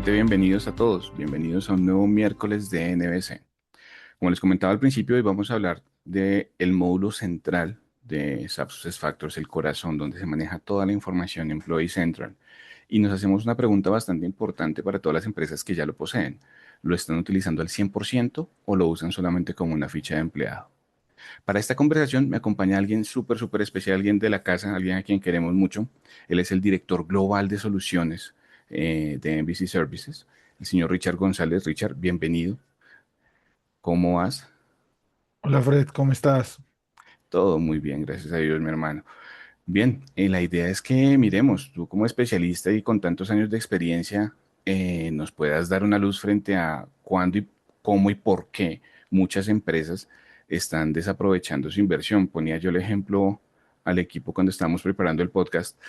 nuevamente bienvenidos a todos, bienvenidos a un nuevo miércoles de NBC. Como les comentaba al principio, hoy vamos a hablar del módulo central de SAP SuccessFactors, el corazón donde se maneja toda la información Employee Central. Y nos hacemos una pregunta bastante importante para todas las empresas que ya lo poseen. ¿Lo están utilizando al 100% o lo usan solamente como una ficha de empleado? Para esta conversación me acompaña alguien súper especial, alguien de la casa, alguien a quien queremos mucho. Él es el director global de soluciones de NBC Services, el señor Richard González. Richard, bienvenido. ¿Cómo vas? Hola Fred, ¿cómo estás? Todo muy bien, gracias a Dios, mi hermano. Bien, la idea es que miremos, tú como especialista y con tantos años de experiencia, nos puedas dar una luz frente a cuándo y cómo y por qué muchas empresas están desaprovechando su inversión. Ponía yo el ejemplo al equipo cuando estábamos preparando el podcast,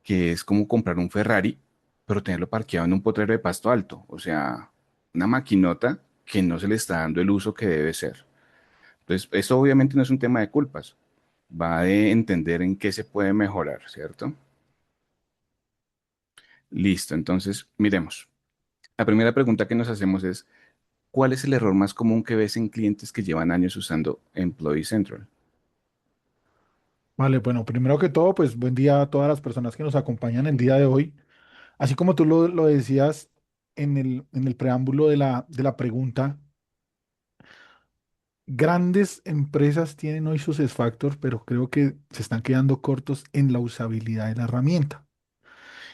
que es como comprar un Ferrari, pero tenerlo parqueado en un potrero de pasto alto. O sea, una maquinota que no se le está dando el uso que debe ser. Entonces, eso obviamente no es un tema de culpas, va de entender en qué se puede mejorar, ¿cierto? Listo, entonces miremos. La primera pregunta que nos hacemos es, ¿cuál es el error más común que ves en clientes que llevan años usando Employee Central? Vale, bueno, primero que todo, pues buen día a todas las personas que nos acompañan el día de hoy. Así como tú lo decías en el preámbulo de la pregunta, grandes empresas tienen hoy sus X-Factor, pero creo que se están quedando cortos en la usabilidad de la herramienta.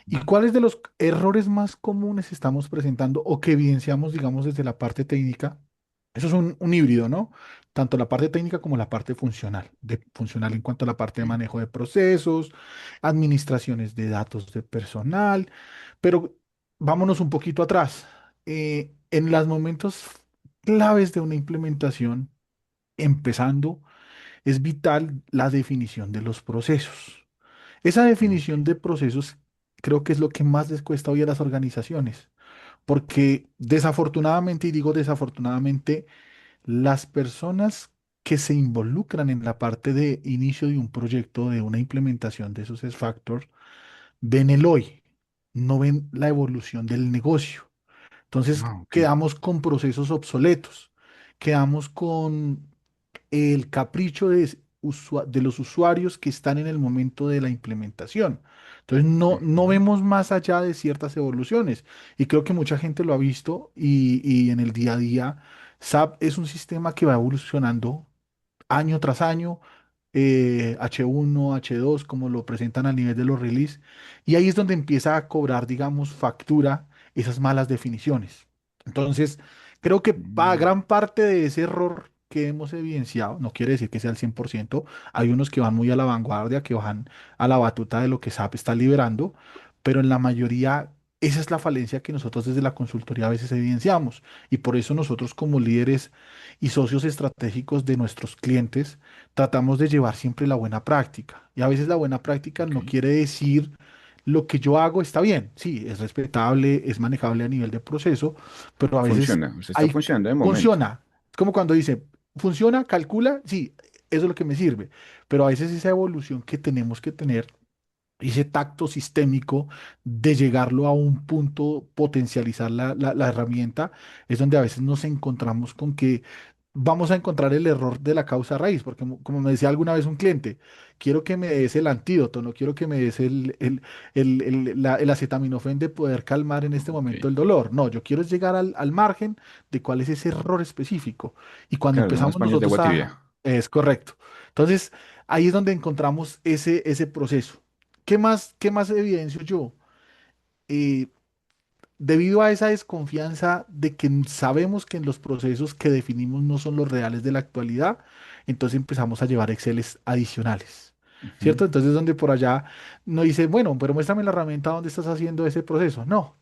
¿Y cuáles de los errores más comunes estamos presentando o que evidenciamos, digamos, desde la parte técnica? Eso es un híbrido, ¿no? Tanto la parte técnica como la parte funcional. Funcional en cuanto a la parte de Ok. manejo de procesos, administraciones de datos de personal. Pero vámonos un poquito atrás. En los momentos claves de una implementación, empezando, es vital la definición de los procesos. Esa definición de procesos creo que es lo que más les cuesta hoy a las organizaciones, porque desafortunadamente, y digo desafortunadamente, las personas que se involucran en la parte de inicio de un proyecto, de una implementación de esos factors, ven el hoy, no ven la evolución del negocio. Entonces Ah, ok. quedamos con procesos obsoletos, quedamos con el capricho de los usuarios que están en el momento de la implementación. Entonces no Ujú. vemos más allá de ciertas evoluciones y creo que mucha gente lo ha visto y en el día a día SAP es un sistema que va evolucionando año tras año, H1, H2, como lo presentan a nivel de los release, y ahí es donde empieza a cobrar, digamos, factura esas malas definiciones. Entonces, creo que Mm. gran parte de ese error que hemos evidenciado, no quiere decir que sea el 100%, hay unos que van muy a la vanguardia, que van a la batuta de lo que SAP está liberando, pero en la mayoría esa es la falencia que nosotros desde la consultoría a veces evidenciamos, y por eso nosotros como líderes y socios estratégicos de nuestros clientes, tratamos de llevar siempre la buena práctica. Y a veces la buena práctica Ok. no quiere decir lo que yo hago está bien. Sí, es respetable, es manejable a nivel de proceso, pero a veces Funciona, o sea, está hay, funcionando de momento. funciona. Es como cuando dice, funciona, calcula, sí, eso es lo que me sirve. Pero a veces esa evolución que tenemos que tener, ese tacto sistémico de llegarlo a un punto, potencializar la herramienta, es donde a veces nos encontramos con que vamos a encontrar el error de la causa raíz, porque como me decía alguna vez un cliente, quiero que me des el antídoto, no quiero que me des el acetaminofén de poder calmar en este Ok. momento el dolor. No, yo quiero es llegar al margen de cuál es ese error específico. Y cuando Claro, unos empezamos paños de nosotros agua a... tibia. Es correcto. Entonces, ahí es donde encontramos ese proceso. ¿Qué más evidencio yo? Eh, Debido a esa desconfianza de que sabemos que en los procesos que definimos no son los reales de la actualidad, entonces empezamos a llevar Exceles adicionales, Ujú. ¿cierto? Entonces donde por allá no dice, bueno, pero muéstrame la herramienta donde estás haciendo ese proceso. No,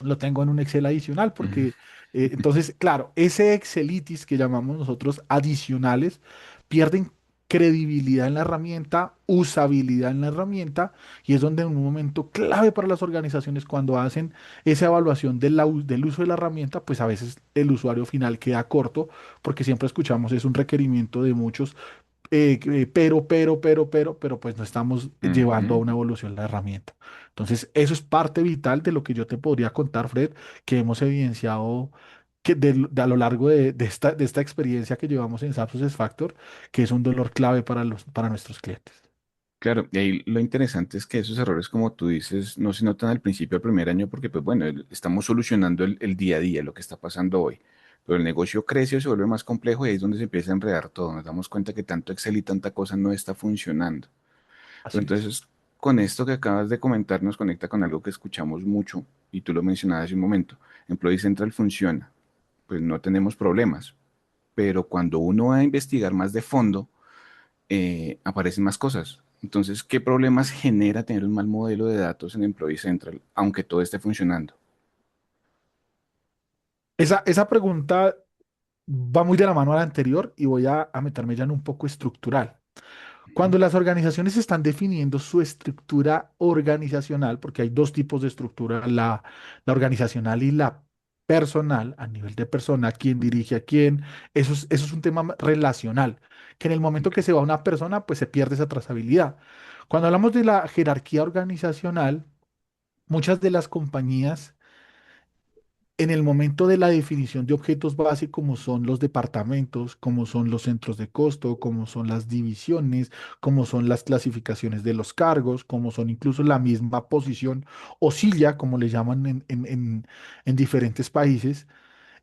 lo tengo en un Excel adicional Ujú. porque entonces, claro, ese Excelitis que llamamos nosotros adicionales pierden credibilidad en la herramienta, usabilidad en la herramienta, y es donde en un momento clave para las organizaciones cuando hacen esa evaluación del uso de la herramienta, pues a veces el usuario final queda corto porque siempre escuchamos es un requerimiento de muchos, pero, pues no estamos llevando a Ujú. una evolución la herramienta. Entonces, eso es parte vital de lo que yo te podría contar, Fred, que hemos evidenciado a lo largo de esta experiencia que llevamos en SAP Factor, que es un dolor clave para nuestros clientes. Claro, y ahí lo interesante es que esos errores, como tú dices, no se notan al principio del primer año porque, pues bueno, estamos solucionando el día a día, lo que está pasando hoy. Pero el negocio crece o se vuelve más complejo y ahí es donde se empieza a enredar todo. Nos damos cuenta que tanto Excel y tanta cosa no está funcionando. Pero Así es. entonces, con esto que acabas de comentar, nos conecta con algo que escuchamos mucho y tú lo mencionabas hace un momento. Employee Central funciona, pues no tenemos problemas. Pero cuando uno va a investigar más de fondo, aparecen más cosas. Entonces, ¿qué problemas genera tener un mal modelo de datos en Employee Central, aunque todo esté funcionando? Esa pregunta va muy de la mano a la anterior y voy a meterme ya en un poco estructural. Ujú. Cuando las organizaciones están definiendo su estructura organizacional, porque hay dos tipos de estructura, la organizacional y la personal, a nivel de persona, quién dirige a quién, eso es un tema relacional, que en el momento Ok. que se va una persona, pues se pierde esa trazabilidad. Cuando hablamos de la jerarquía organizacional, muchas de las compañías en el momento de la definición de objetos base, como son los departamentos, como son los centros de costo, como son las divisiones, como son las clasificaciones de los cargos, como son incluso la misma posición o silla, como le llaman en diferentes países,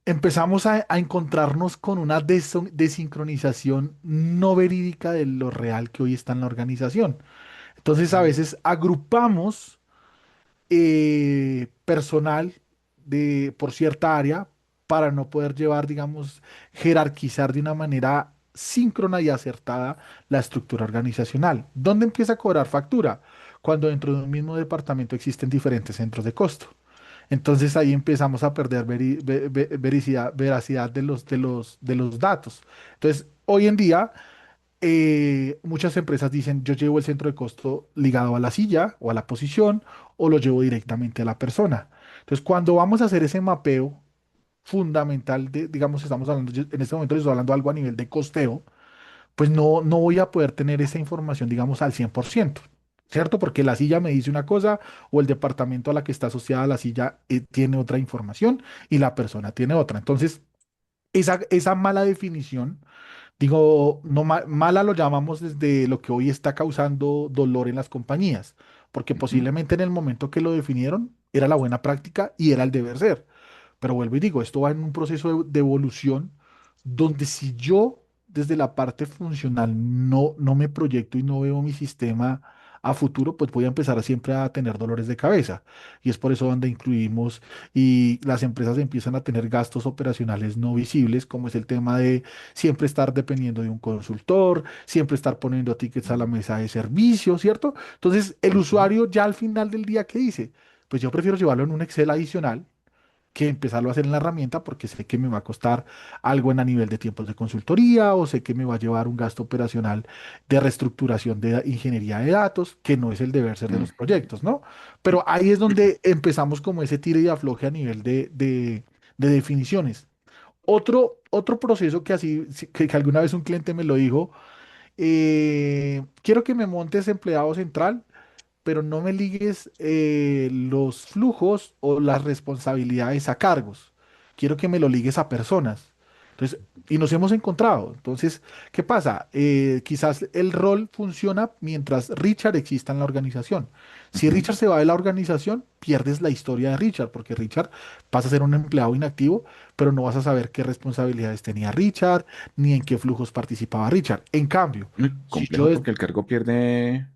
empezamos a encontrarnos con una desincronización no verídica de lo real que hoy está en la organización. Entonces, a Mm. veces agrupamos personal por cierta área para no poder llevar, digamos, jerarquizar de una manera síncrona y acertada la estructura organizacional. ¿Dónde empieza a cobrar factura? Cuando dentro de un mismo departamento existen diferentes centros de costo. Entonces ahí empezamos a perder veracidad de los datos. Entonces, hoy en día muchas empresas dicen, yo llevo el centro de costo ligado a la silla o a la posición o lo llevo directamente a la persona. Entonces, cuando vamos a hacer ese mapeo fundamental, digamos, estamos hablando, en este momento les estoy hablando algo a nivel de costeo, pues no voy a poder tener esa información, digamos, al 100%. ¿Cierto? Porque la silla me dice una cosa o el departamento a la que está asociada la silla tiene otra información y la persona tiene otra. Entonces, esa mala definición. Digo, no mala lo llamamos desde lo que hoy está causando dolor en las compañías, porque Ujú. posiblemente en el momento que lo definieron era la buena práctica y era el deber ser. Pero vuelvo y digo, esto va en un proceso de evolución donde si yo desde la parte funcional no me proyecto y no veo mi sistema a futuro, pues voy a empezar siempre a tener dolores de cabeza. Y es por eso donde incluimos y las empresas empiezan a tener gastos operacionales no visibles, como es el tema de siempre estar dependiendo de un consultor, siempre estar poniendo tickets a la mesa de servicio, ¿cierto? Entonces, el Ujú. usuario ya al final del día, ¿qué dice? Pues yo prefiero llevarlo en un Excel adicional que empezarlo a hacer en la herramienta porque sé que me va a costar algo en a nivel de tiempos de consultoría o sé que me va a llevar un gasto operacional de reestructuración de ingeniería de datos, que no es el deber ser de los Ujú. proyectos, ¿no? Pero ahí es donde empezamos como ese tire y afloje a nivel de definiciones. Otro proceso que así, que alguna vez un cliente me lo dijo, quiero que me montes empleado central, pero no me ligues los flujos o las responsabilidades a cargos. Quiero que me lo ligues a personas. Entonces, y nos hemos encontrado. Entonces, ¿qué pasa? Quizás el rol funciona mientras Richard exista en la organización. Si Ujú. Richard se va de la organización, pierdes la historia de Richard, porque Richard pasa a ser un empleado inactivo, pero no vas a saber qué responsabilidades tenía Richard, ni en qué flujos participaba Richard. En cambio, Muy si yo complejo porque el cargo pierde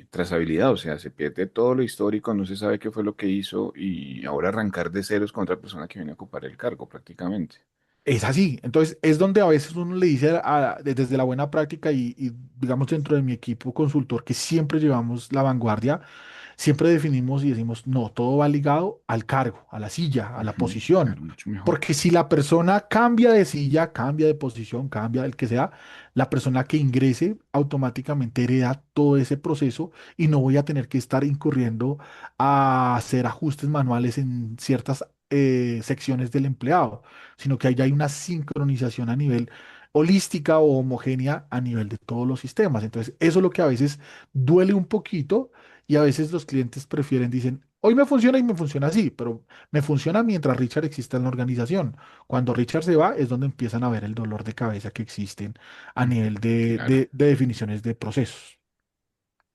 trazabilidad, o sea, se pierde todo lo histórico, no se sabe qué fue lo que hizo y ahora arrancar de ceros con otra persona que viene a ocupar el cargo prácticamente. Es así. Entonces, es donde a veces uno le dice desde la buena práctica y, digamos, dentro de mi equipo consultor, que siempre llevamos la vanguardia, siempre definimos y decimos, no, todo va ligado al cargo, a la silla, a la Ujú. posición. Claro, mucho mejor. Porque si la persona cambia de silla, cambia de posición, cambia el que sea, la persona que ingrese automáticamente hereda todo ese proceso y no voy a tener que estar incurriendo a hacer ajustes manuales en ciertas secciones del empleado, sino que ahí ya hay una sincronización a nivel. holística o homogénea a nivel de todos los sistemas. Entonces, eso es lo que a veces duele un poquito y a veces los clientes prefieren, dicen, hoy me funciona y me funciona así, pero me funciona mientras Richard exista en la organización. Cuando Richard se va es donde empiezan a ver el dolor de cabeza que existen a Ujú. nivel de, Claro, de definiciones de procesos.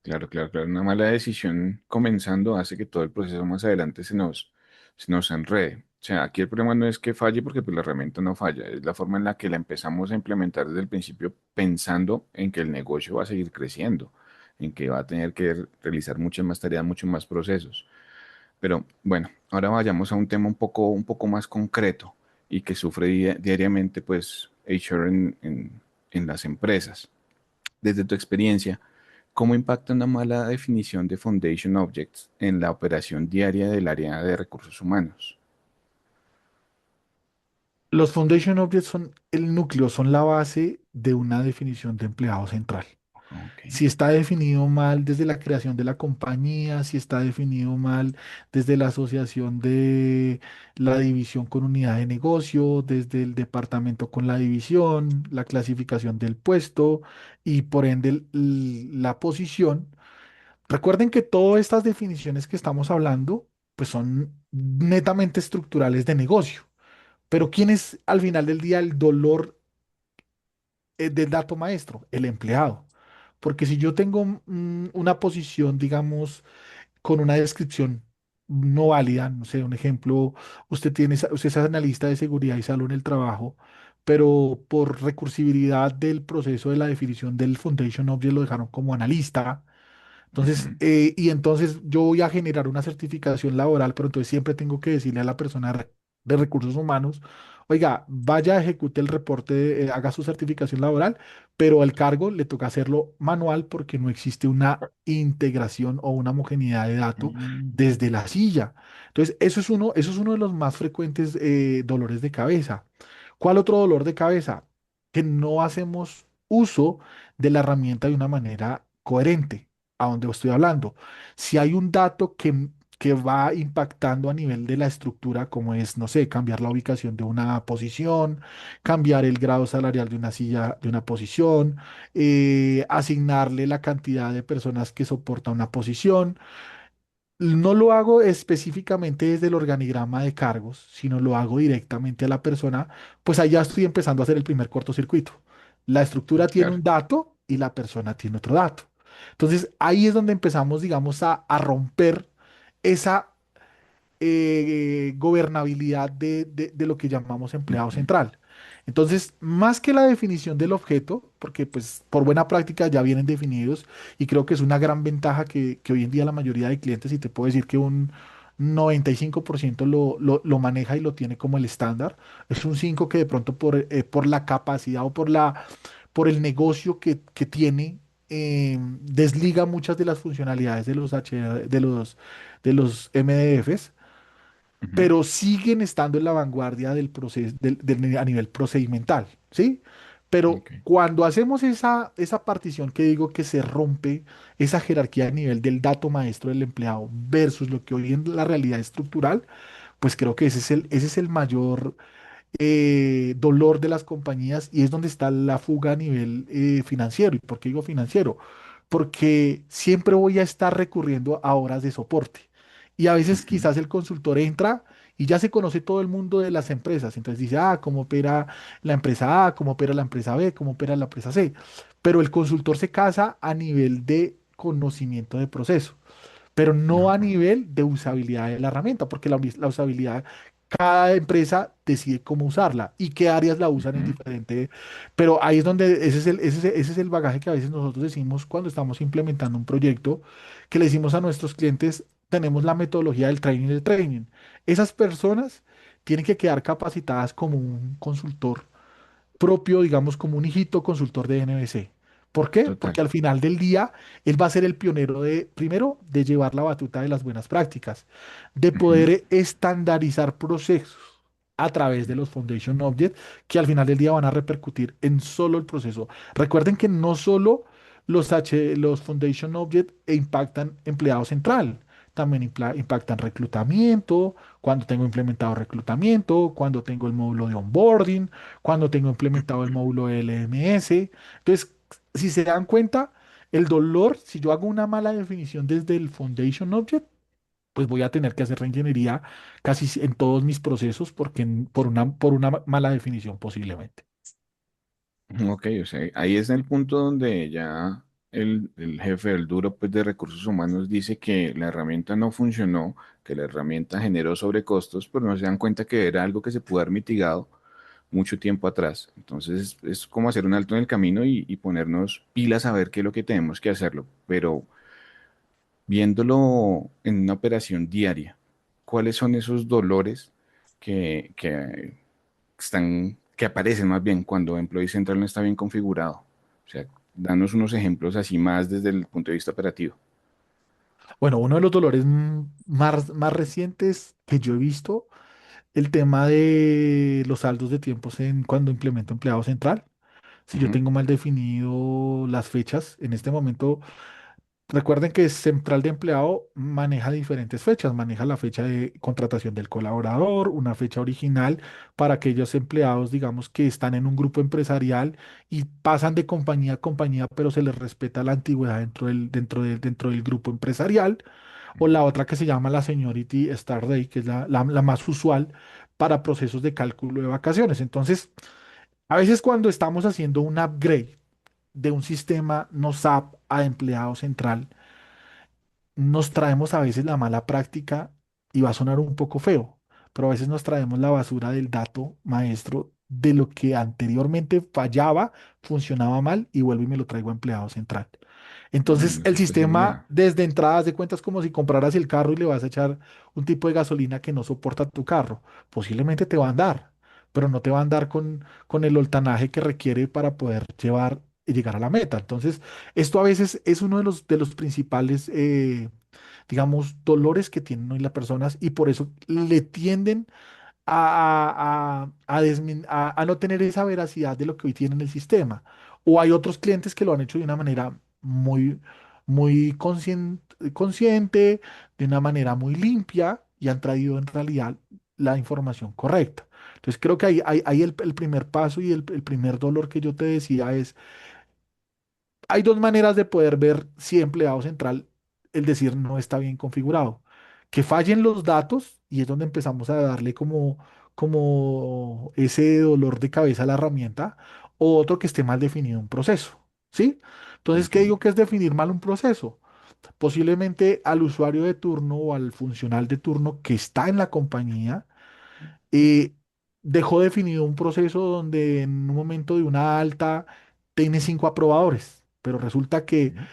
claro, claro, claro. Una mala decisión comenzando hace que todo el proceso más adelante se nos enrede. O sea, aquí el problema no es que falle porque pues, la herramienta no falla, es la forma en la que la empezamos a implementar desde el principio pensando en que el negocio va a seguir creciendo, en que va a tener que realizar muchas más tareas, muchos más procesos. Pero bueno, ahora vayamos a un tema un poco más concreto y que sufre diariamente pues HR en las empresas. Desde tu experiencia, ¿cómo impacta una mala definición de Foundation Objects en la operación diaria del área de recursos humanos? Los Foundation Objects son el núcleo, son la base de una definición de empleado central. Ok. Si está definido mal desde la creación de la compañía, si está definido mal desde la asociación de la división con unidad de negocio, desde el departamento con la división, la clasificación del puesto y por ende la posición. Recuerden que todas estas definiciones que estamos hablando, pues son netamente estructurales de negocio. Pero ¿quién es al final del día el dolor del dato maestro? El empleado. Porque si yo tengo una posición, digamos, con una descripción no válida, no sé, un ejemplo, usted es analista de seguridad y salud en el trabajo, pero por recursibilidad del proceso de la definición del Foundation Object lo dejaron como analista. Entonces, Ujú. y entonces yo voy a generar una certificación laboral, pero entonces siempre tengo que decirle a la persona de recursos humanos, oiga, vaya, ejecute el reporte, haga su certificación laboral, pero el cargo le toca hacerlo manual porque no existe una integración o una homogeneidad de dato Mm, desde la silla. Entonces, eso es uno de los más frecuentes dolores de cabeza. ¿Cuál otro dolor de cabeza? Que no hacemos uso de la herramienta de una manera coherente a donde estoy hablando. Si hay un dato que va impactando a nivel de la estructura, como es, no sé, cambiar la ubicación de una posición, cambiar el grado salarial de una silla, de una posición, asignarle la cantidad de personas que soporta una posición. No lo hago específicamente desde el organigrama de cargos, sino lo hago directamente a la persona, pues allá estoy empezando a hacer el primer cortocircuito. La estructura tiene claro. un dato y la persona tiene otro dato. Entonces ahí es donde empezamos, digamos, a romper esa gobernabilidad de lo que llamamos empleado Ujú. central. Entonces, más que la definición del objeto, porque pues por buena práctica ya vienen definidos y creo que es una gran ventaja que hoy en día la mayoría de clientes, y te puedo decir que un 95% lo maneja y lo tiene como el estándar, es un 5 que de pronto por la capacidad o por el negocio que tiene, desliga muchas de las funcionalidades de los, de los MDFs, Ujú. pero siguen estando en la vanguardia del proceso, a nivel procedimental, ¿sí? Pero Ok. cuando hacemos esa partición que digo que se rompe esa jerarquía a nivel del dato maestro del empleado versus lo que hoy en la realidad estructural, pues creo que ese es el mayor dolor de las compañías y es donde está la fuga a nivel financiero. ¿Y por qué digo financiero? Porque siempre voy a estar recurriendo a horas de soporte. Y a veces Ujú. quizás el consultor entra y ya se conoce todo el mundo de las empresas. Entonces dice, cómo opera la empresa A, cómo opera la empresa B, cómo opera la empresa C. Pero el consultor se casa a nivel de conocimiento de proceso, pero no a Ajá. nivel de usabilidad de la herramienta, porque la usabilidad, cada empresa decide cómo usarla y qué áreas la usan en Ujú. diferente, pero ahí es donde ese es el bagaje que a veces nosotros decimos cuando estamos implementando un proyecto, que le decimos a nuestros clientes, tenemos la metodología del training del training. Esas personas tienen que quedar capacitadas como un consultor propio, digamos, como un hijito consultor de NBC. ¿Por qué? Total. Porque al final del día, él va a ser el pionero primero, de llevar la batuta de las buenas prácticas, de Ujú. poder estandarizar procesos a través de los Foundation Objects, que al final del día van a repercutir en solo el proceso. Recuerden que no solo los Foundation Objects impactan empleado central, también impacta en reclutamiento, cuando tengo implementado reclutamiento, cuando tengo el módulo de onboarding, cuando tengo implementado el módulo de LMS. Entonces, si se dan cuenta, el dolor, si yo hago una mala definición desde el Foundation Object, pues voy a tener que hacer reingeniería casi en todos mis procesos porque por una mala definición posiblemente. Ok, o sea, ahí es el punto donde ya el jefe del duro pues, de recursos humanos dice que la herramienta no funcionó, que la herramienta generó sobrecostos, pero no se dan cuenta que era algo que se pudo haber mitigado mucho tiempo atrás. Entonces es como hacer un alto en el camino y ponernos pilas a ver qué es lo que tenemos que hacerlo, pero viéndolo en una operación diaria, ¿cuáles son esos dolores que que aparecen más bien cuando Employee Central no está bien configurado? O sea, danos unos ejemplos así más desde el punto de vista operativo. Bueno, uno de los dolores más recientes que yo he visto, el tema de los saldos de tiempos en cuando implemento empleado central. Si yo Ujú, tengo mal definido las fechas, en este momento, recuerden que Central de Empleado maneja diferentes fechas, maneja la fecha de contratación del colaborador, una fecha original para aquellos empleados, digamos, que están en un grupo empresarial y pasan de compañía a compañía, pero se les respeta la antigüedad dentro del grupo empresarial, o la otra que se llama la Seniority Start Day, que es la más usual para procesos de cálculo de vacaciones. Entonces, a veces cuando estamos haciendo un upgrade de un sistema no SAP a empleado central, nos traemos a veces la mala práctica y va a sonar un poco feo, pero a veces nos traemos la basura del dato maestro de lo que anteriormente fallaba, funcionaba mal y vuelvo y me lo traigo a empleado central. Entonces, el Eso pues es sistema grave. desde entradas de cuentas como si compraras el carro y le vas a echar un tipo de gasolina que no soporta tu carro. Posiblemente te va a andar, pero no te va a andar con el voltanaje que requiere para poder llevar y llegar a la meta. Entonces, esto a veces es uno de los principales, digamos, dolores que tienen hoy las personas y por eso le tienden a no tener esa veracidad de lo que hoy tiene en el sistema. O hay otros clientes que lo han hecho de una manera muy consciente, de una manera muy limpia y han traído en realidad la información correcta. Entonces creo que ahí el primer paso y el primer dolor que yo te decía es, hay dos maneras de poder ver si empleado central, el decir no está bien configurado. Que fallen los datos y es donde empezamos a darle como ese dolor de cabeza a la herramienta, o otro que esté mal definido un proceso. ¿Sí? Entonces, Ok. ¿qué digo que es definir mal un proceso? Posiblemente al usuario de turno o al funcional de turno que está en la compañía, eh, dejó definido un proceso donde en un momento de una alta tiene 5 aprobadores, pero resulta que Ujú,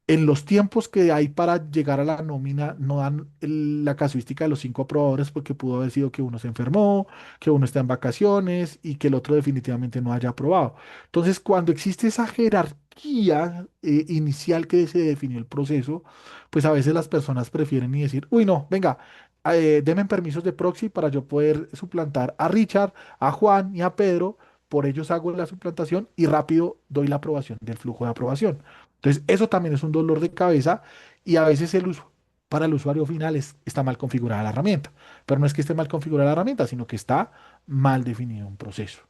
en los tiempos que hay para llegar a la nómina, no dan la casuística de los 5 aprobadores porque pudo haber sido que uno se enfermó, que uno está en vacaciones y que el otro definitivamente no haya aprobado. Entonces, cuando existe esa jerarquía inicial que se definió el proceso, pues a veces las personas prefieren y decir, uy, no, venga, denme permisos de proxy para yo poder suplantar a Richard, a Juan y a Pedro. Por ellos hago la suplantación y rápido doy la aprobación del flujo de aprobación. Entonces, eso también es un dolor de cabeza y a veces el uso para el usuario final está mal configurada la herramienta. Pero no es que esté mal configurada la herramienta, sino que está mal definido un proceso.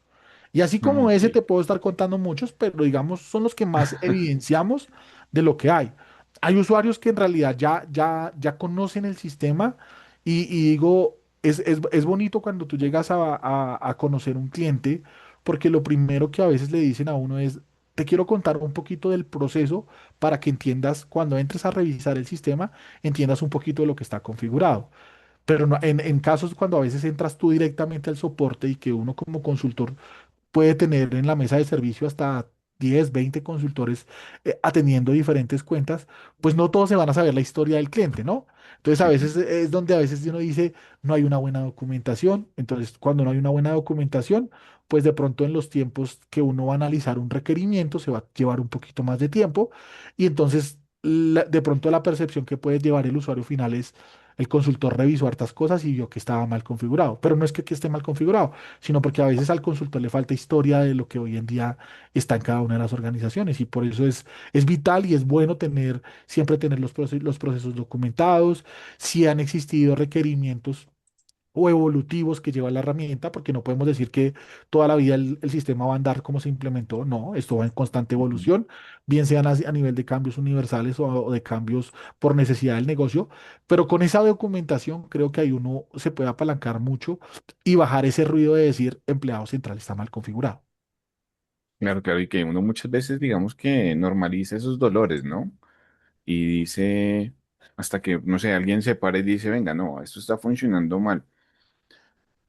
Y así como ok. ese te puedo estar contando muchos, pero digamos son los que más evidenciamos de lo que hay. Hay usuarios que en realidad ya conocen el sistema y digo, es bonito cuando tú llegas a conocer un cliente, porque lo primero que a veces le dicen a uno es, te quiero contar un poquito del proceso para que entiendas, cuando entres a revisar el sistema, entiendas un poquito de lo que está configurado. Pero en casos cuando a veces entras tú directamente al soporte y que uno como consultor puede tener en la mesa de servicio hasta 10, 20 consultores atendiendo diferentes cuentas, pues no todos se van a saber la historia del cliente, ¿no? Entonces a Ujú, veces es donde a veces uno dice, no hay una buena documentación. Entonces, cuando no hay una buena documentación, pues de pronto en los tiempos que uno va a analizar un requerimiento se va a llevar un poquito más de tiempo y entonces de pronto la percepción que puede llevar el usuario final es El consultor revisó hartas cosas y vio que estaba mal configurado. Pero no es que esté mal configurado, sino porque a veces al consultor le falta historia de lo que hoy en día está en cada una de las organizaciones. Y por eso es vital y es bueno siempre tener los procesos documentados. Si han existido requerimientos o evolutivos que lleva la herramienta, porque no podemos decir que toda la vida el sistema va a andar como se implementó. No, esto va en constante Ujú. evolución, bien sean a nivel de cambios universales o de cambios por necesidad del negocio, pero con esa documentación creo que ahí uno se puede apalancar mucho y bajar ese ruido de decir empleado central está mal configurado. Claro, claro, y que uno muchas veces, digamos que normaliza esos dolores, ¿no? Y dice, hasta que, no sé, alguien se para y dice, venga, no, esto está funcionando mal.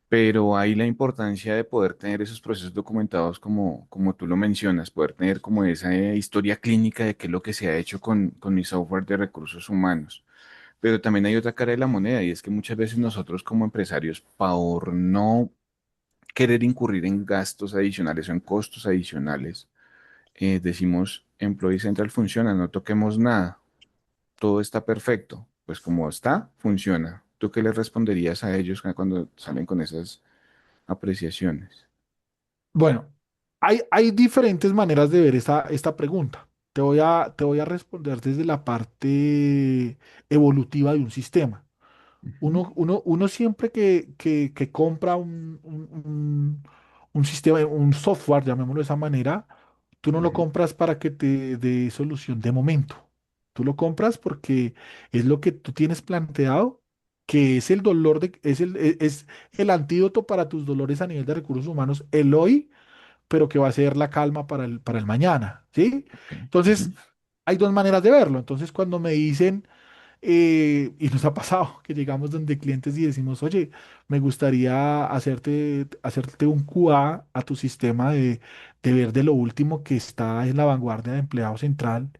Pero ahí la importancia de poder tener esos procesos documentados como tú lo mencionas, poder tener como esa historia clínica de qué es lo que se ha hecho con mi software de recursos humanos. Pero también hay otra cara de la moneda y es que muchas veces nosotros como empresarios, por no querer incurrir en gastos adicionales o en costos adicionales, decimos, Employee Central funciona, no toquemos nada, todo está perfecto. Pues como está, funciona. ¿Tú qué les responderías a ellos cuando salen con esas apreciaciones? Bueno, hay diferentes maneras de ver esta pregunta. Te voy a responder desde la parte evolutiva de un sistema. Ujú. Uno siempre que compra un sistema, un software, llamémoslo de esa manera, tú no lo Ujú. compras para que te dé solución de momento. Tú lo compras porque es lo que tú tienes planteado, que es el dolor es el antídoto para tus dolores a nivel de recursos humanos, el hoy, pero que va a ser la calma para el mañana, ¿sí? Ok. Entonces, Ujú. hay dos maneras de verlo. Entonces, cuando me dicen y nos ha pasado que llegamos donde clientes y decimos, oye, me gustaría hacerte un QA a tu sistema de ver de lo último que está en la vanguardia de empleado central,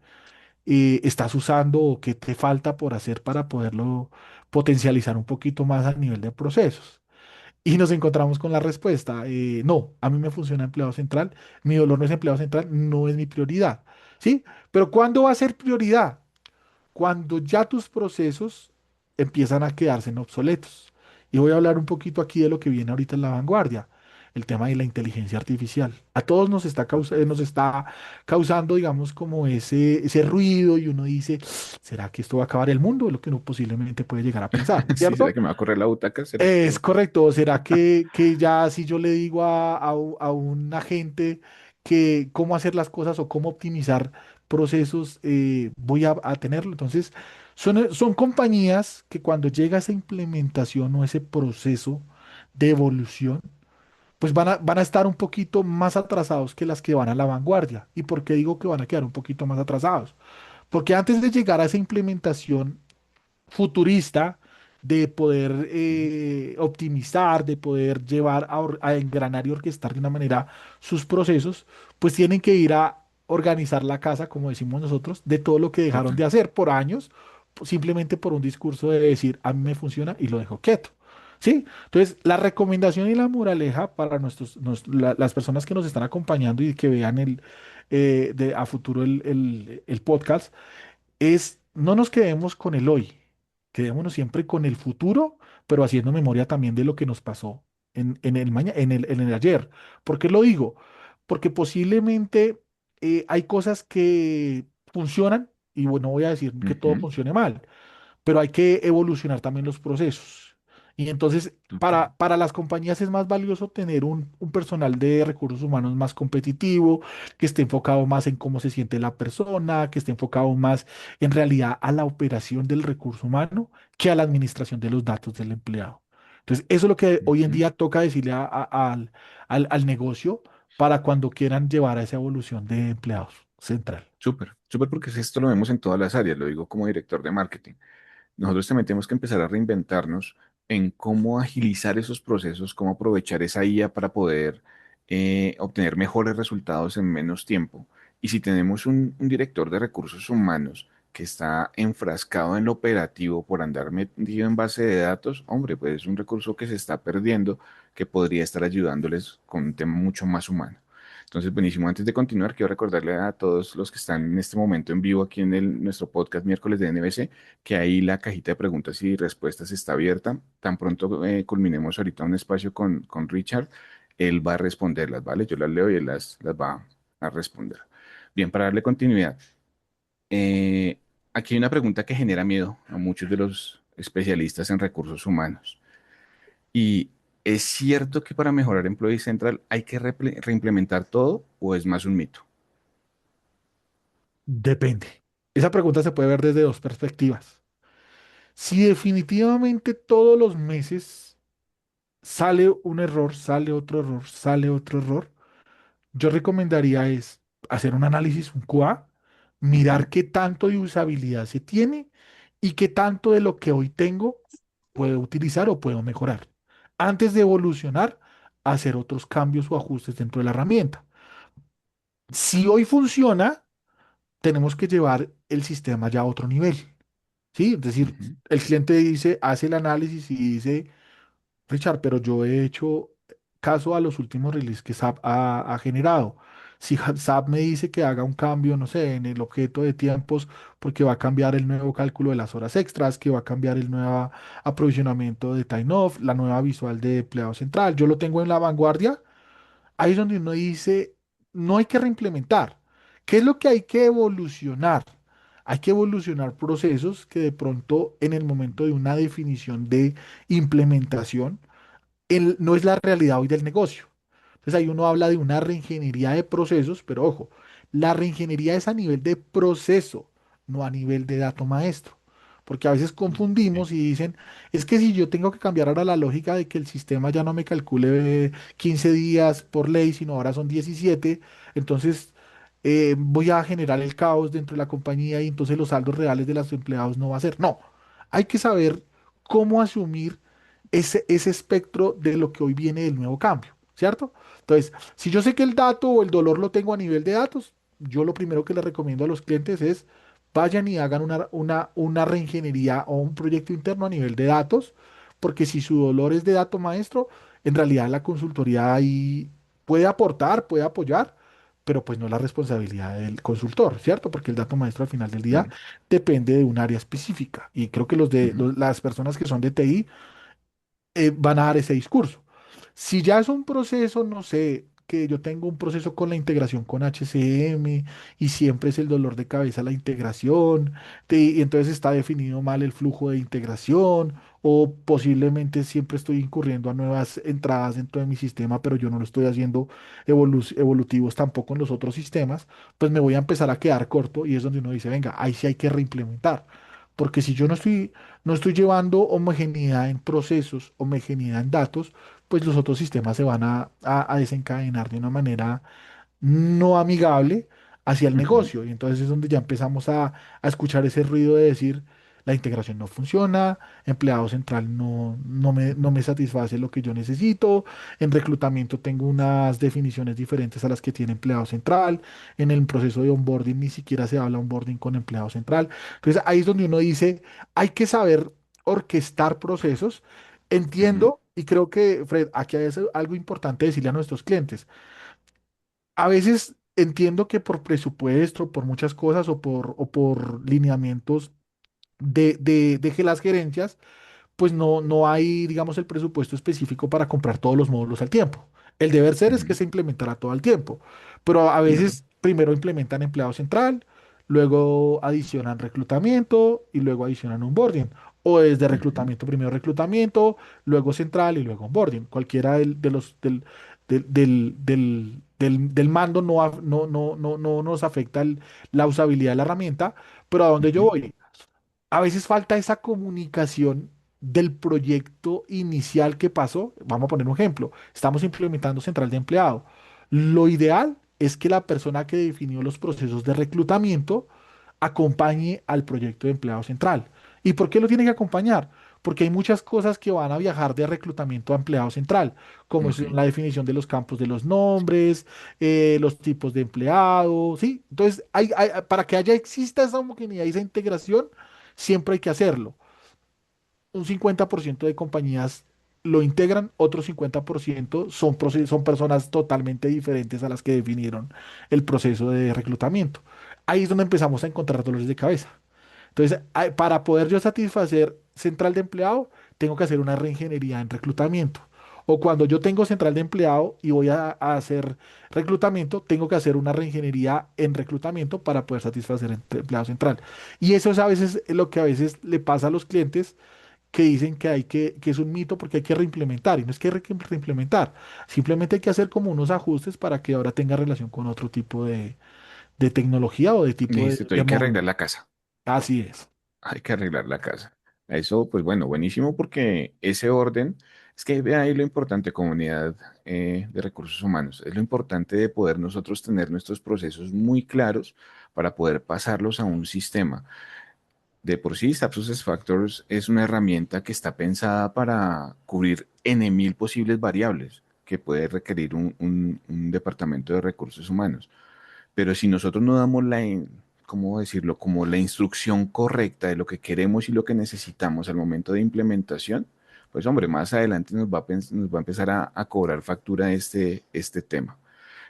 estás usando o qué te falta por hacer para poderlo potencializar un poquito más a nivel de procesos. Y nos encontramos con la respuesta, no, a mí me funciona empleado central, mi dolor no es empleado central, no es mi prioridad. ¿Sí? Pero ¿cuándo va a ser prioridad? Cuando ya tus procesos empiezan a quedarse en obsoletos. Y voy a hablar un poquito aquí de lo que viene ahorita en la vanguardia, el tema de la inteligencia artificial. A todos nos está causando, digamos, como ese ruido y uno dice, ¿será que esto va a acabar el mundo? Es lo que uno posiblemente puede llegar a pensar, Sí, ¿será ¿cierto? que me va a correr la butaca? ¿Será Es que...? correcto. ¿Será que ya si yo le digo a un agente que cómo hacer las cosas o cómo optimizar procesos, voy a tenerlo? Entonces, son compañías que cuando llega esa implementación o ese proceso de evolución, pues van a estar un poquito más atrasados que las que van a la vanguardia. ¿Y por qué digo que van a quedar un poquito más atrasados? Porque antes de llegar a esa implementación futurista de poder optimizar, de poder llevar a engranar y orquestar de una manera sus procesos, pues tienen que ir a organizar la casa, como decimos nosotros, de todo lo que dejaron Total. de hacer por años, simplemente por un discurso de decir, a mí me funciona y lo dejo quieto. ¿Sí? Entonces, la recomendación y la moraleja para las personas que nos están acompañando y que vean a futuro el podcast es no nos quedemos con el hoy, quedémonos siempre con el futuro, pero haciendo memoria también de lo que nos pasó en el en el ayer. ¿Por qué lo digo? Porque posiblemente hay cosas que funcionan, y bueno, no voy a decir que todo Ujú. funcione mal, pero hay que evolucionar también los procesos. Y entonces, Total. para las compañías es más valioso tener un personal de recursos humanos más competitivo, que esté enfocado más en cómo se siente la persona, que esté enfocado más en realidad a la operación del recurso humano que a la administración de los datos del empleado. Entonces, eso es lo que hoy en Ujú. día toca decirle al negocio para cuando quieran llevar a esa evolución de empleados central. Súper, súper porque esto lo vemos en todas las áreas, lo digo como director de marketing. Nosotros también tenemos que empezar a reinventarnos en cómo agilizar esos procesos, cómo aprovechar esa IA para poder obtener mejores resultados en menos tiempo. Y si tenemos un director de recursos humanos que está enfrascado en lo operativo por andar metido en base de datos, hombre, pues es un recurso que se está perdiendo que podría estar ayudándoles con un tema mucho más humano. Entonces, buenísimo. Antes de continuar, quiero recordarle a todos los que están en este momento en vivo aquí en nuestro podcast miércoles de NBC que ahí la cajita de preguntas y respuestas está abierta. Tan pronto culminemos ahorita un espacio con Richard, él va a responderlas, ¿vale? Yo las leo y él las va a responder. Bien, para darle continuidad, eh, aquí hay una pregunta que genera miedo a muchos de los especialistas en recursos humanos. ¿Y es cierto que para mejorar Employee Central hay que reimplementar todo o es más un mito? Depende. Esa pregunta se puede ver desde dos perspectivas. Si definitivamente todos los meses sale un error, sale otro error, sale otro error, yo recomendaría es hacer un análisis, un QA, Ujú, mirar qué tanto de usabilidad se tiene y qué tanto de lo que hoy tengo puedo utilizar o puedo mejorar. Antes de evolucionar, hacer otros cambios o ajustes dentro de la herramienta. Si hoy funciona, tenemos que llevar el sistema ya a otro nivel. ¿Sí? Es decir, ujú, el cliente dice, hace el análisis y dice, Richard, pero yo he hecho caso a los últimos releases que SAP ha generado. Si SAP me dice que haga un cambio, no sé, en el objeto de tiempos, porque va a cambiar el nuevo cálculo de las horas extras, que va a cambiar el nuevo aprovisionamiento de time off, la nueva visual de empleado central, yo lo tengo en la vanguardia, ahí es donde uno dice, no hay que reimplementar. ¿Qué es lo que hay que evolucionar? Hay que evolucionar procesos que de pronto en el momento de una definición de implementación, no es la realidad hoy del negocio. Entonces ahí uno habla de una reingeniería de procesos, pero ojo, la reingeniería es a nivel de proceso, no a nivel de dato maestro. Porque a veces ok, confundimos y dicen, es que si yo tengo que cambiar ahora la lógica de que el sistema ya no me calcule 15 días por ley, sino ahora son 17, entonces voy a generar el caos dentro de la compañía y entonces los saldos reales de los empleados no va a ser. No, hay que saber cómo asumir ese espectro de lo que hoy viene del nuevo cambio, ¿cierto? Entonces, si yo sé que el dato o el dolor lo tengo a nivel de datos, yo lo primero que les recomiendo a los clientes es vayan y hagan una reingeniería o un proyecto interno a nivel de datos, porque si su dolor es de dato maestro, en realidad la consultoría ahí puede aportar, puede apoyar, pero pues no es la responsabilidad del consultor, ¿cierto? Porque el dato maestro al final del día claro. depende de un área específica. Y creo que Ujú, las personas que son de TI van a dar ese discurso. Si ya es un proceso, no sé, que yo tengo un proceso con la integración con HCM y siempre es el dolor de cabeza la integración, y entonces está definido mal el flujo de integración, o posiblemente siempre estoy incurriendo a nuevas entradas dentro de mi sistema, pero yo no lo estoy haciendo evolutivos tampoco en los otros sistemas, pues me voy a empezar a quedar corto y es donde uno dice, venga, ahí sí hay que reimplementar. Porque si yo no estoy llevando homogeneidad en procesos, homogeneidad en datos, pues los otros sistemas se van a desencadenar de una manera no amigable hacia el ujú, negocio. Y entonces es donde ya empezamos a escuchar ese ruido de decir, la integración no funciona, empleado central no me satisface lo que yo necesito, en reclutamiento tengo unas definiciones diferentes a las que tiene empleado central, en el proceso de onboarding ni siquiera se habla onboarding con empleado central. Entonces ahí es donde uno dice, hay que saber orquestar procesos. ujú, Entiendo y creo que, Fred, aquí hay algo importante decirle a nuestros clientes. A veces entiendo que por presupuesto, por muchas cosas o por lineamientos de que las gerencias, pues no hay, digamos, el presupuesto específico para comprar todos los módulos al tiempo. El deber ser es que ujú, se implementará todo al tiempo, pero a claro. veces primero implementan empleado central, luego adicionan reclutamiento y luego adicionan onboarding. O desde Ujú, reclutamiento, primero reclutamiento, luego central y luego onboarding. Cualquiera del mando no nos afecta la usabilidad de la herramienta, pero ¿a dónde yo ujú, voy? A veces falta esa comunicación del proyecto inicial que pasó. Vamos a poner un ejemplo. Estamos implementando central de empleado. Lo ideal es que la persona que definió los procesos de reclutamiento acompañe al proyecto de empleado central. ¿Y por qué lo tiene que acompañar? Porque hay muchas cosas que van a viajar de reclutamiento a empleado central, como es ok, la definición de los campos de los nombres, los tipos de empleados, ¿sí? Entonces, para que exista esa homogeneidad y esa integración, siempre hay que hacerlo. Un 50% de compañías lo integran, otro 50% son personas totalmente diferentes a las que definieron el proceso de reclutamiento. Ahí es donde empezamos a encontrar dolores de cabeza. Entonces, para poder yo satisfacer central de empleado, tengo que hacer una reingeniería en reclutamiento. O cuando yo tengo central de empleado y voy a hacer reclutamiento, tengo que hacer una reingeniería en reclutamiento para poder satisfacer el empleado central. Y eso es a veces lo que a veces le pasa a los clientes que dicen que es un mito porque hay que reimplementar. Y no es que hay que reimplementar, simplemente hay que hacer como unos ajustes para que ahora tenga relación con otro tipo de tecnología o de tipo Dijiste tú, de hay que arreglar módulo. la casa. Así es. Hay que arreglar la casa. Eso, pues bueno, buenísimo porque ese orden, es que ve ahí lo importante, comunidad de recursos humanos, es lo importante de poder nosotros tener nuestros procesos muy claros para poder pasarlos a un sistema. De por sí, SAP SuccessFactors es una herramienta que está pensada para cubrir n mil posibles variables que puede requerir un departamento de recursos humanos. Pero si nosotros no damos ¿cómo decirlo? Como la instrucción correcta de lo que queremos y lo que necesitamos al momento de implementación, pues hombre, más adelante nos va a empezar a cobrar factura este tema.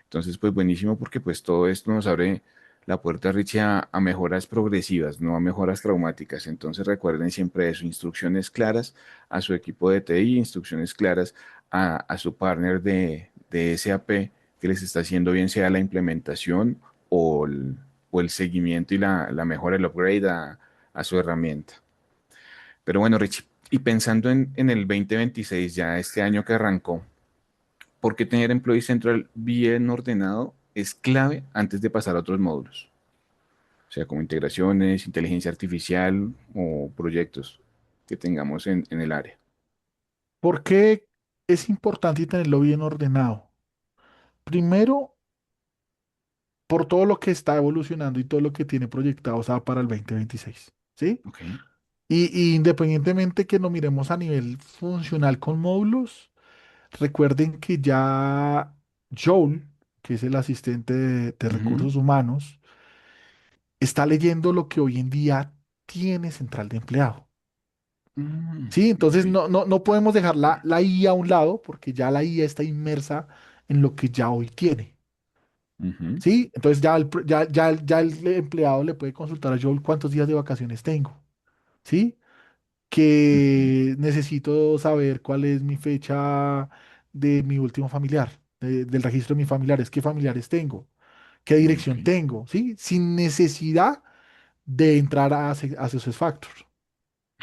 Entonces, pues buenísimo porque pues todo esto nos abre la puerta, Richie, a mejoras progresivas, no a mejoras traumáticas. Entonces recuerden siempre eso, instrucciones claras a su equipo de TI, instrucciones claras a su partner de SAP que les está haciendo bien sea la implementación o el seguimiento y la mejora, el upgrade a su herramienta. Pero bueno, Richie, y pensando en el 2026, ya este año que arrancó, ¿por qué tener Employee Central bien ordenado es clave antes de pasar a otros módulos? O sea, como integraciones, inteligencia artificial o proyectos que tengamos en el área. ¿Por qué es importante tenerlo bien ordenado? Primero, por todo lo que está evolucionando y todo lo que tiene proyectado, o sea, para el 2026, ¿sí? Ok. Y independientemente que lo miremos a nivel funcional con módulos, recuerden que ya Joel, que es el asistente de Ujú. recursos humanos, está leyendo lo que hoy en día tiene central de empleado. Sí, Ok. entonces no podemos dejar la IA a un lado porque ya la IA está inmersa en lo que ya hoy tiene. Ujú. Sí, entonces ya el empleado le puede consultar a Joel cuántos días de vacaciones tengo. Sí, Ujú. que necesito saber cuál es mi fecha de mi último familiar, del registro de mis familiares, qué familiares tengo, qué Ok. dirección tengo, ¿sí? Sin necesidad de entrar a SuccessFactors,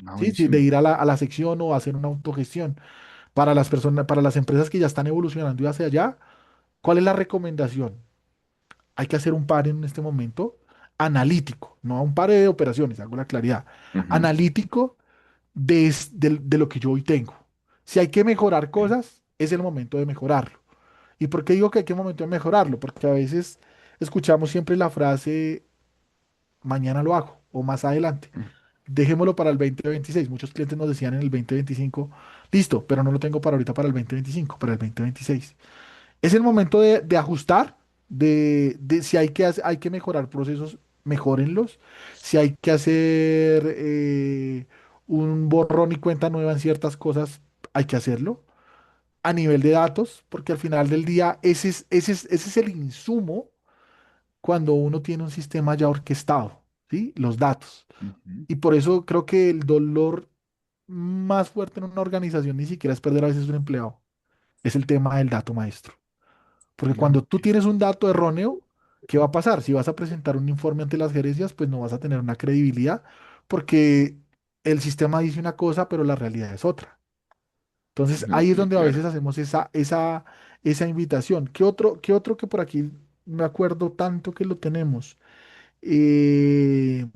Ah, ¿sí? Sí, de buenísimo. ir a la sección o hacer una autogestión. Para las personas, para las empresas que ya están evolucionando y hacia allá, ¿cuál es la recomendación? Hay que hacer un par en este momento analítico, no un par de operaciones, hago la claridad, Ujú. analítico de lo que yo hoy tengo. Si hay que mejorar Ok. cosas, es el momento de mejorarlo. ¿Y por qué digo que hay que momento de mejorarlo? Porque a veces escuchamos siempre la frase, mañana lo hago o más adelante. Mm. Dejémoslo para el 2026. Muchos clientes nos decían en el 2025, listo, pero no lo tengo para ahorita para el 2025, para el 2026. Es el momento de ajustar, de si hay que mejorar procesos, mejórenlos. Si hay que hacer un borrón y cuenta nueva en ciertas cosas, hay que hacerlo. A nivel de datos, porque al final del día ese es el insumo cuando uno tiene un sistema ya orquestado, ¿sí? Los datos. Ujú. Y por eso creo que el dolor más fuerte en una organización ni siquiera es perder a veces un empleado, es el tema del dato maestro. Porque Ah, cuando tú ok. tienes un dato erróneo, ¿qué va a pasar? Si vas a presentar un informe ante las gerencias, pues no vas a tener una credibilidad porque el sistema dice una cosa, pero la realidad es otra. Entonces No, ahí es sí, donde a claro. veces hacemos esa invitación. ¿Qué otro que por aquí me acuerdo tanto que lo tenemos? Eh,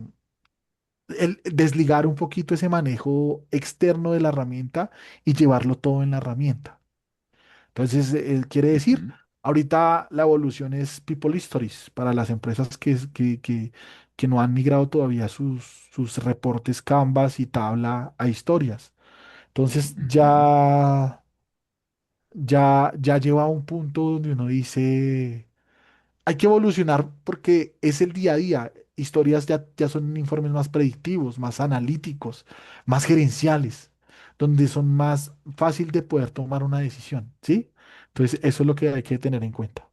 el desligar un poquito ese manejo externo de la herramienta y llevarlo todo en la herramienta. Entonces, quiere decir, Ujú. ahorita la evolución es People Histories para las empresas que no han migrado todavía sus reportes Canvas y tabla a historias. Entonces, Ujú. ya lleva a un punto donde uno dice, hay que evolucionar porque es el día a día. Historias ya son informes más predictivos, más analíticos, más gerenciales. donde son más fácil de poder tomar una decisión, ¿sí? Entonces, eso es lo que hay que tener en cuenta.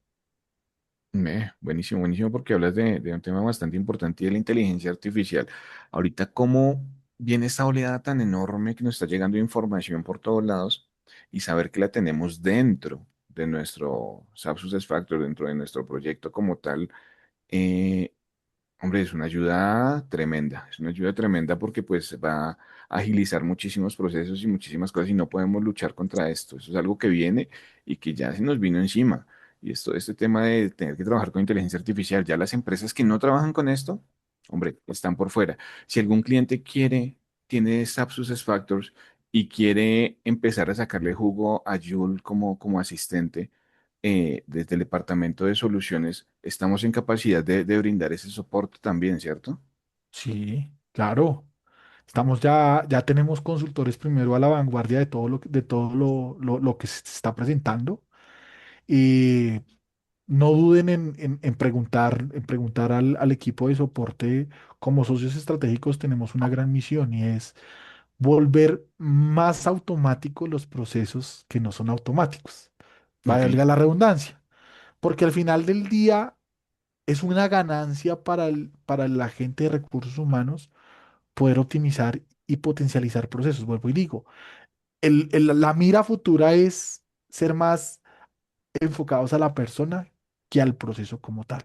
Buenísimo, buenísimo, porque hablas de un tema bastante importante y de la inteligencia artificial. Ahorita, ¿cómo viene esta oleada tan enorme que nos está llegando información por todos lados y saber que la tenemos dentro de nuestro SAP SuccessFactors, dentro de nuestro proyecto como tal? eh, Hombre, es una ayuda tremenda porque pues va a agilizar muchísimos procesos y muchísimas cosas y no podemos luchar contra esto. Eso es algo que viene y que ya se nos vino encima. Y este tema de tener que trabajar con inteligencia artificial, ya las empresas que no trabajan con esto, hombre, están por fuera. Si algún cliente tiene SAP SuccessFactors y quiere empezar a sacarle jugo a Joule como asistente, desde el departamento de soluciones, estamos en capacidad de brindar ese soporte también, ¿cierto? Sí, claro. Ya tenemos consultores primero a la vanguardia de todo de todo lo que se está presentando. Y no duden en preguntar al equipo de soporte. Como socios estratégicos tenemos una gran misión y es volver más automáticos los procesos que no son automáticos. Ok. Valga la redundancia. Porque al final del día es una ganancia para la gente de recursos humanos poder optimizar y potencializar procesos. Vuelvo y digo, la mira futura es ser más enfocados a la persona que al proceso como tal.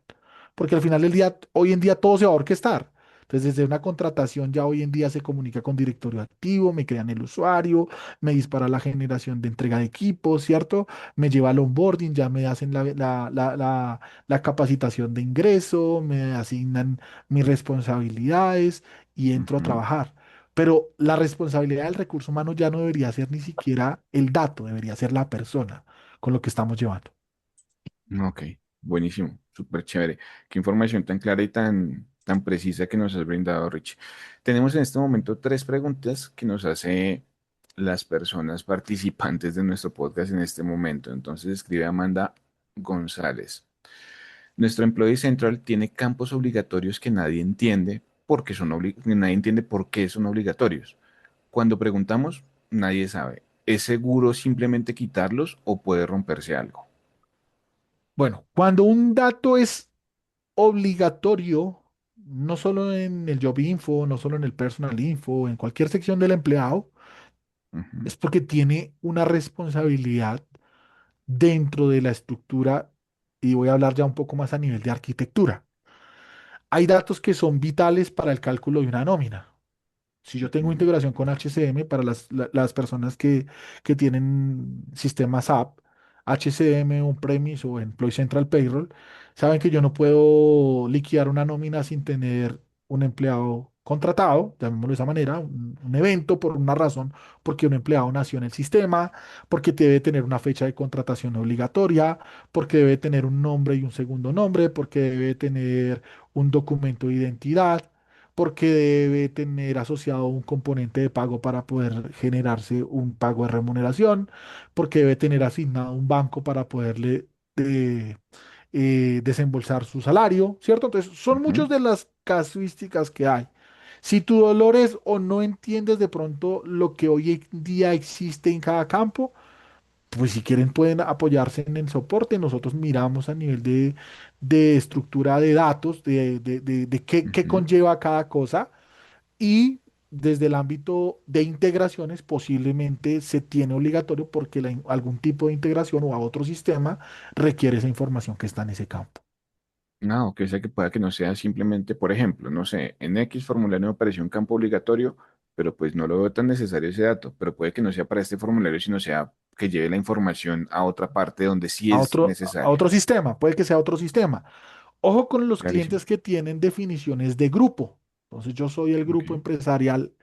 Porque al final del día, hoy en día todo se va a orquestar. Entonces, desde una contratación ya hoy en día se comunica con directorio activo, me crean el usuario, me dispara la generación de entrega de equipos, ¿cierto? Me lleva al onboarding, ya me hacen la capacitación de ingreso, me asignan mis responsabilidades y entro a Ujú. trabajar. Pero la responsabilidad del recurso humano ya no debería ser ni siquiera el dato, debería ser la persona con lo que estamos llevando. Ok, buenísimo, súper chévere. Qué información tan clara y tan precisa que nos has brindado, Rich. Tenemos en este momento tres preguntas que nos hace las personas participantes de nuestro podcast en este momento. Entonces escribe Amanda González. Nuestro Employee Central tiene campos obligatorios que nadie entiende que nadie entiende por qué son obligatorios. Cuando preguntamos, nadie sabe. ¿Es seguro simplemente quitarlos o puede romperse algo? Bueno, cuando un dato es obligatorio, no solo en el Job Info, no solo en el Personal Info, en cualquier sección del empleado, Ujú. es porque tiene una responsabilidad dentro de la estructura y voy a hablar ya un poco más a nivel de arquitectura. Hay datos que son vitales para el cálculo de una nómina. Si yo tengo Ujú. integración con HCM para las personas que tienen sistemas SAP, HCM, on-premise o Employee Central Payroll, saben que yo no puedo liquidar una nómina sin tener un empleado contratado, llamémoslo de esa manera, un evento por una razón, porque un empleado nació en el sistema, porque debe tener una fecha de contratación obligatoria, porque debe tener un nombre y un segundo nombre, porque debe tener un documento de identidad, porque debe tener asociado un componente de pago para poder generarse un pago de remuneración, porque debe tener asignado un banco para poderle eh, desembolsar su salario, ¿cierto? Entonces, son Ujú. muchas de las casuísticas que hay. Si tu dolor es o no entiendes de pronto lo que hoy en día existe en cada campo, pues si quieren pueden apoyarse en el soporte. Nosotros miramos a nivel de estructura de datos, de qué Ujú. conlleva cada cosa y desde el ámbito de integraciones posiblemente se tiene obligatorio porque algún tipo de integración o a otro sistema requiere esa información que está en ese campo. No, que sea que pueda que no sea simplemente, por ejemplo, no sé, en X formulario me apareció un campo obligatorio, pero pues no lo veo tan necesario ese dato, pero puede que no sea para este formulario, sino sea que lleve la información a otra parte donde sí es A necesario. otro sistema, puede que sea otro sistema. Ojo con los Clarísimo. clientes que tienen definiciones de grupo. Entonces yo soy el Ok. grupo empresarial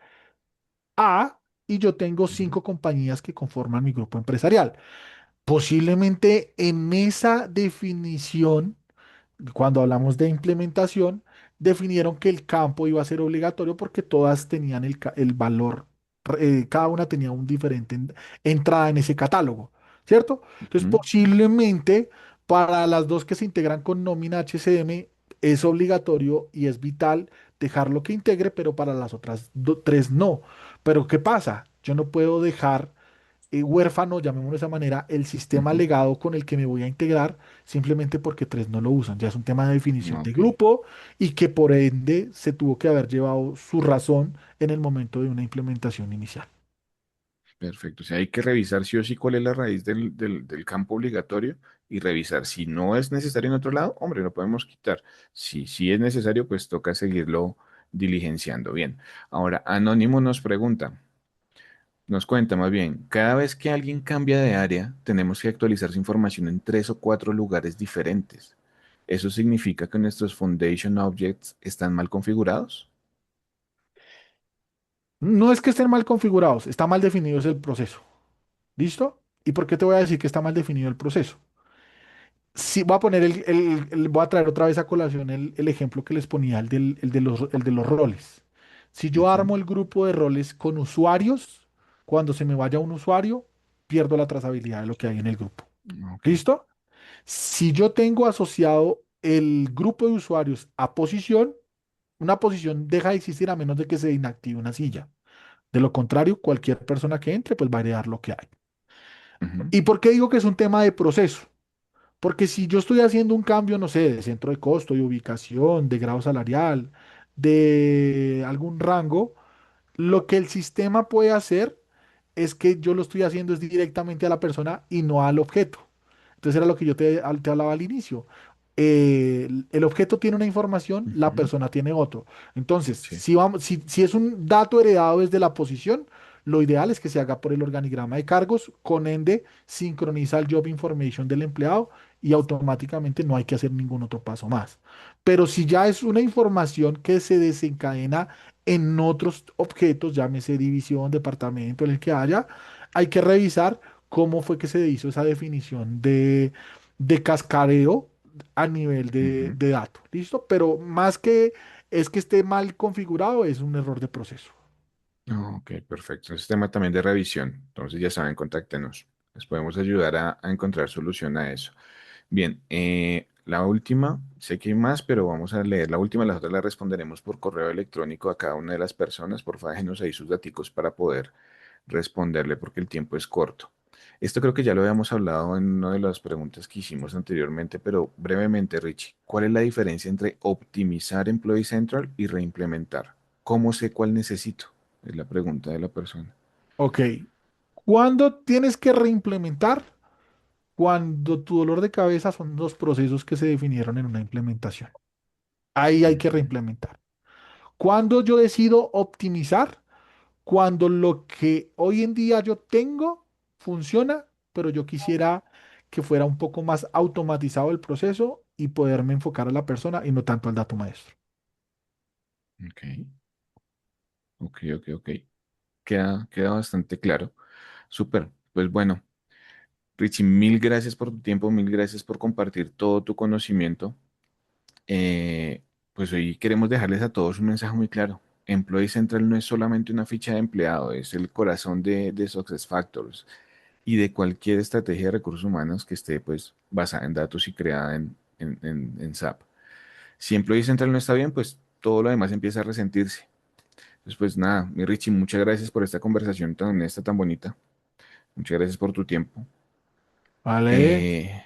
A y yo tengo Ujú. 5 compañías que conforman mi grupo empresarial. Posiblemente en esa definición, cuando hablamos de implementación, definieron que el campo iba a ser obligatorio porque todas tenían el valor, cada una tenía un diferente entrada en ese catálogo, ¿cierto? Entonces, Ujú. posiblemente para las dos que se integran con nómina HCM es obligatorio y es vital dejarlo que integre, pero para las otras tres no. Pero ¿qué pasa? Yo no puedo dejar huérfano, llamémoslo de esa manera, el sistema Ujú. legado con el que me voy a integrar simplemente porque tres no lo usan. Ya es un tema de definición de Ok, grupo y que por ende se tuvo que haber llevado su razón en el momento de una implementación inicial. perfecto. O sea, hay que revisar sí o sí cuál es la raíz del campo obligatorio y revisar si no es necesario en otro lado, hombre, lo podemos quitar. Si sí es necesario, pues toca seguirlo diligenciando. Bien. Ahora, Anónimo nos pregunta. Nos cuenta más bien, cada vez que alguien cambia de área, tenemos que actualizar su información en 3 o 4 lugares diferentes. ¿Eso significa que nuestros Foundation Objects están mal configurados? No es que estén mal configurados, está mal definido es el proceso. ¿Listo? ¿Y por qué te voy a decir que está mal definido el proceso? Sí, voy a poner voy a traer otra vez a colación el ejemplo que les ponía, el de los roles. Si yo Ujú. armo el grupo de roles con usuarios, cuando se me vaya un usuario, pierdo la trazabilidad de lo que hay en el grupo. Ok. ¿Listo? Si yo tengo asociado el grupo de usuarios a posición, una posición deja de existir a menos de que se inactive una silla. De lo contrario, cualquier persona que entre, pues va a heredar lo que hay. Ujú, ¿Y por qué digo que es un tema de proceso? Porque si yo estoy haciendo un cambio, no sé, de centro de costo, de ubicación, de grado salarial, de algún rango, lo que el sistema puede hacer es que yo lo estoy haciendo es directamente a la persona y no al objeto. Entonces era lo que yo te hablaba al inicio. El objeto tiene una información, la ujú. persona tiene otro. Entonces, Sí. si es un dato heredado desde la posición, lo ideal es que se haga por el organigrama de cargos, con ende sincroniza el job information del empleado y automáticamente no hay que hacer ningún otro paso más. Pero si ya es una información que se desencadena en otros objetos, llámese división, departamento, en el que haya, hay que revisar cómo fue que se hizo esa definición de cascareo a nivel Ujú. de dato. ¿Listo? Pero más que es que esté mal configurado, es un error de proceso. Ok, perfecto. Es tema también de revisión. Entonces ya saben, contáctenos. Les podemos ayudar a encontrar solución a eso. Bien, la última, sé que hay más, pero vamos a leer la última. Las otras las responderemos por correo electrónico a cada una de las personas. Por favor, déjenos ahí sus daticos para poder responderle porque el tiempo es corto. Esto creo que ya lo habíamos hablado en una de las preguntas que hicimos anteriormente, pero brevemente, Richie, ¿cuál es la diferencia entre optimizar Employee Central y reimplementar? ¿Cómo sé cuál necesito? Es la pregunta de la persona. Ok. ¿Cuándo tienes que reimplementar? Cuando tu dolor de cabeza son los procesos que se definieron en una implementación. Ahí hay que Ujú. reimplementar. ¿Cuándo yo decido optimizar? Cuando lo que hoy en día yo tengo funciona, pero yo quisiera que fuera un poco más automatizado el proceso y poderme enfocar a la persona y no tanto al dato maestro. Ok, ok. Queda bastante claro. Súper. Pues bueno, Richie, mil gracias por tu tiempo, mil gracias por compartir todo tu conocimiento. Pues hoy queremos dejarles a todos un mensaje muy claro. Employee Central no es solamente una ficha de empleado, es el corazón de SuccessFactors y de cualquier estrategia de recursos humanos que esté pues basada en datos y creada en SAP. Si Employee Central no está bien, pues todo lo demás empieza a resentirse. Entonces, pues nada, mi Richie, muchas gracias por esta conversación tan honesta, tan bonita. Muchas gracias por tu tiempo. ¿Vale? Eh,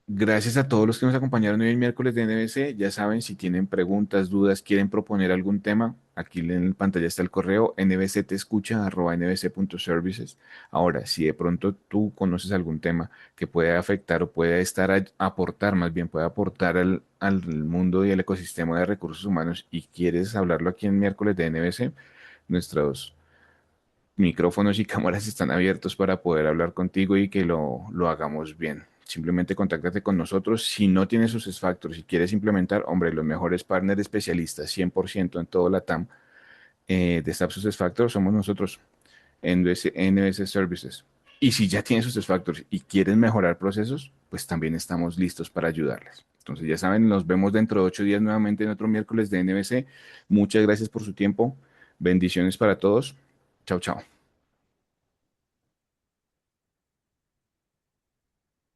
Gracias a todos los que nos acompañaron hoy el miércoles de NBC. Ya saben, si tienen preguntas, dudas, quieren proponer algún tema, aquí en la pantalla está el correo nbctescucha@nbc.services. Ahora, si de pronto tú conoces algún tema que puede afectar o puede estar aportar, más bien puede aportar al mundo y al ecosistema de recursos humanos y quieres hablarlo aquí en miércoles de NBC, nuestros micrófonos y cámaras están abiertos para poder hablar contigo y que lo hagamos bien. Simplemente contáctate con nosotros. Si no tienes sus factors y quieres implementar, hombre, los mejores partners especialistas 100% en todo la TAM de SAP SuccessFactors somos nosotros, NBC Services. Y si ya tienes sus factors y quieres mejorar procesos, pues también estamos listos para ayudarles. Entonces ya saben, nos vemos dentro de 8 días nuevamente en otro miércoles de NBC. Muchas gracias por su tiempo. Bendiciones para todos. Chao, chao.